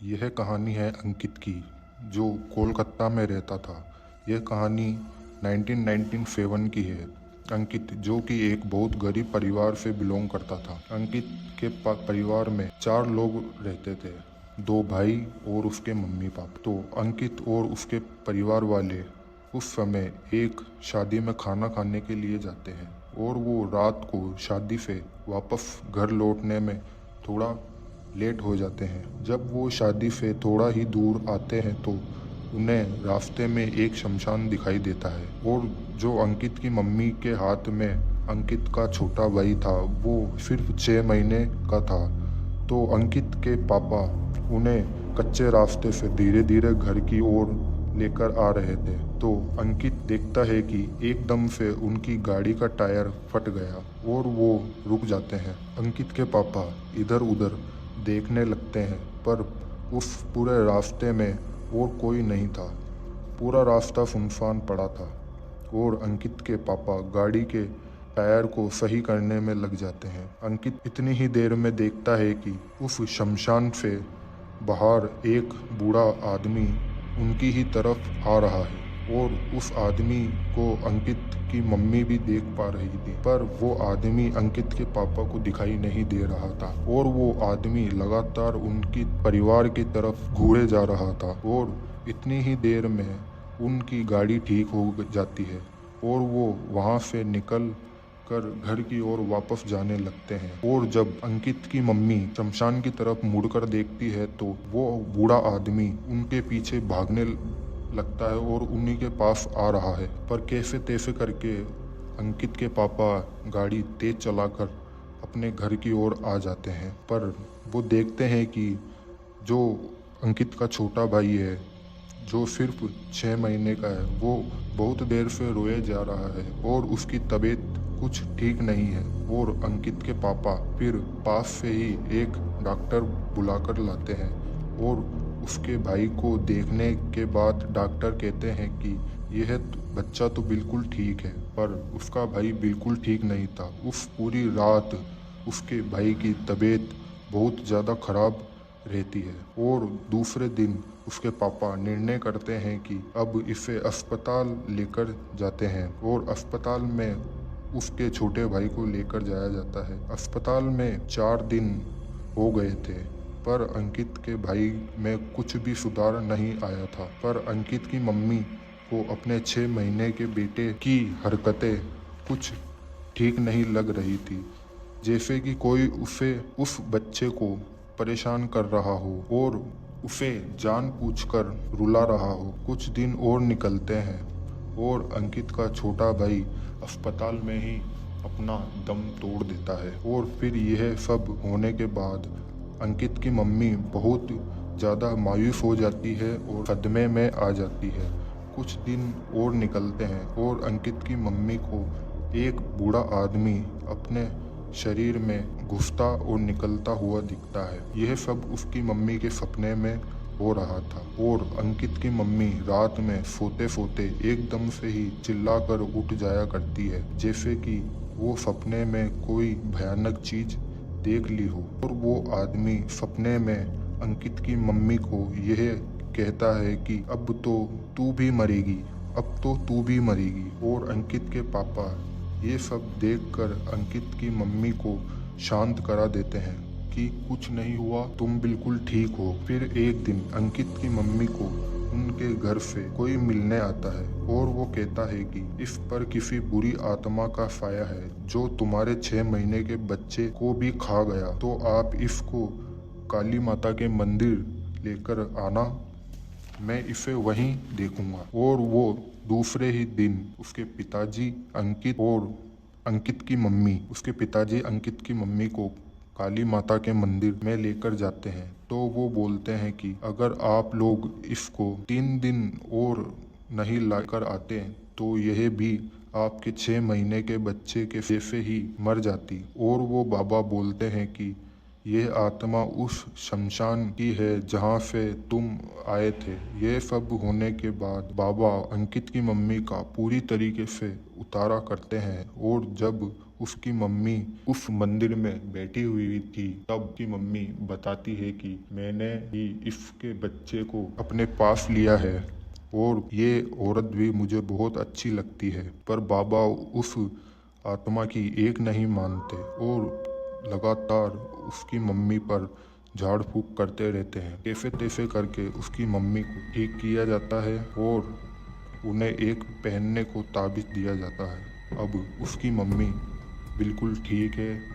यह कहानी है अंकित की, जो कोलकाता में रहता था। यह कहानी 1997 की है। अंकित, जो कि एक बहुत गरीब परिवार से बिलोंग करता था। अंकित के परिवार में 4 लोग रहते थे, 2 भाई और उसके मम्मी पापा। तो अंकित और उसके परिवार वाले उस समय एक शादी में खाना खाने के लिए जाते हैं और वो रात को शादी से वापस घर लौटने में थोड़ा लेट हो जाते हैं। जब वो शादी से थोड़ा ही दूर आते हैं तो उन्हें रास्ते में एक शमशान दिखाई देता है और जो अंकित की मम्मी के हाथ में अंकित का छोटा भाई था, वो सिर्फ 6 महीने का था। तो अंकित के पापा उन्हें कच्चे रास्ते से धीरे धीरे घर की ओर लेकर आ रहे थे। तो अंकित देखता है कि एकदम से उनकी गाड़ी का टायर फट गया और वो रुक जाते हैं। अंकित के पापा इधर उधर देखने लगते हैं, पर उस पूरे रास्ते में और कोई नहीं था। पूरा रास्ता सुनसान पड़ा था और अंकित के पापा गाड़ी के टायर को सही करने में लग जाते हैं। अंकित इतनी ही देर में देखता है कि उस शमशान से बाहर एक बूढ़ा आदमी उनकी ही तरफ आ रहा है और उस आदमी को अंकित की मम्मी भी देख पा रही थी, पर वो आदमी अंकित के पापा को दिखाई नहीं दे रहा था और वो आदमी लगातार उनकी परिवार की तरफ घूरे जा रहा था। और इतनी ही देर में उनकी गाड़ी ठीक हो जाती है और वो वहाँ से निकल कर घर की ओर वापस जाने लगते हैं। और जब अंकित की मम्मी शमशान की तरफ मुड़कर देखती है तो वो बूढ़ा आदमी उनके पीछे भागने लगता है और उन्हीं के पास आ रहा है। पर कैसे तैसे करके अंकित के पापा गाड़ी तेज चलाकर अपने घर की ओर आ जाते हैं, पर वो देखते हैं कि जो अंकित का छोटा भाई है, जो सिर्फ 6 महीने का है, वो बहुत देर से रोए जा रहा है और उसकी तबीयत कुछ ठीक नहीं है। और अंकित के पापा फिर पास से ही एक डॉक्टर बुलाकर लाते हैं और उसके भाई को देखने के बाद डॉक्टर कहते हैं कि यह बच्चा तो बिल्कुल ठीक है, पर उसका भाई बिल्कुल ठीक नहीं था। उस पूरी रात उसके भाई की तबीयत बहुत ज़्यादा खराब रहती है और दूसरे दिन उसके पापा निर्णय करते हैं कि अब इसे अस्पताल लेकर जाते हैं और अस्पताल में उसके छोटे भाई को लेकर जाया जाता है। अस्पताल में 4 दिन हो गए थे, पर अंकित के भाई में कुछ भी सुधार नहीं आया था। पर अंकित की मम्मी को अपने 6 महीने के बेटे की हरकतें कुछ ठीक नहीं लग रही थी, जैसे कि कोई उसे उस बच्चे को परेशान कर रहा हो और उसे जानबूझकर रुला रहा हो। कुछ दिन और निकलते हैं और अंकित का छोटा भाई अस्पताल में ही अपना दम तोड़ देता है। और फिर यह सब होने के बाद अंकित की मम्मी बहुत ज़्यादा मायूस हो जाती है और सदमे में आ जाती है। कुछ दिन और निकलते हैं और अंकित की मम्मी को एक बूढ़ा आदमी अपने शरीर में घुसता और निकलता हुआ दिखता है। यह सब उसकी मम्मी के सपने में हो रहा था और अंकित की मम्मी रात में सोते सोते एकदम से ही चिल्लाकर उठ जाया करती है, जैसे कि वो सपने में कोई भयानक चीज देख ली हो। और वो आदमी सपने में अंकित की मम्मी को यह कहता है कि अब तो तू भी मरेगी, अब तो तू भी मरेगी। और अंकित के पापा ये सब देखकर अंकित की मम्मी को शांत करा देते हैं कि कुछ नहीं हुआ, तुम बिल्कुल ठीक हो। फिर एक दिन अंकित की मम्मी को उनके घर से कोई मिलने आता है और वो कहता है कि इस पर किसी बुरी आत्मा का साया है जो तुम्हारे 6 महीने के बच्चे को भी खा गया, तो आप इसको काली माता के मंदिर लेकर आना, मैं इसे वहीं देखूंगा। और वो दूसरे ही दिन उसके पिताजी अंकित और अंकित की मम्मी उसके पिताजी अंकित की मम्मी को काली माता के मंदिर में लेकर जाते हैं। तो वो बोलते हैं कि अगर आप लोग इसको 3 दिन और नहीं लाकर आते तो यह भी आपके 6 महीने के बच्चे के जैसे ही मर जाती। और वो बाबा बोलते हैं कि यह आत्मा उस शमशान की है जहाँ से तुम आए थे। यह सब होने के बाद बाबा अंकित की मम्मी का पूरी तरीके से उतारा करते हैं और जब उसकी मम्मी उस मंदिर में बैठी हुई थी, तब उसकी मम्मी बताती है कि मैंने ही इसके बच्चे को अपने पास लिया है और ये औरत भी मुझे बहुत अच्छी लगती है। पर बाबा उस आत्मा की एक नहीं मानते और लगातार उसकी मम्मी पर झाड़ फूक करते रहते हैं। कैसे तैसे करके उसकी मम्मी को ठीक किया जाता है और उन्हें एक पहनने को ताबीज़ दिया जाता है। अब उसकी मम्मी बिल्कुल ठीक है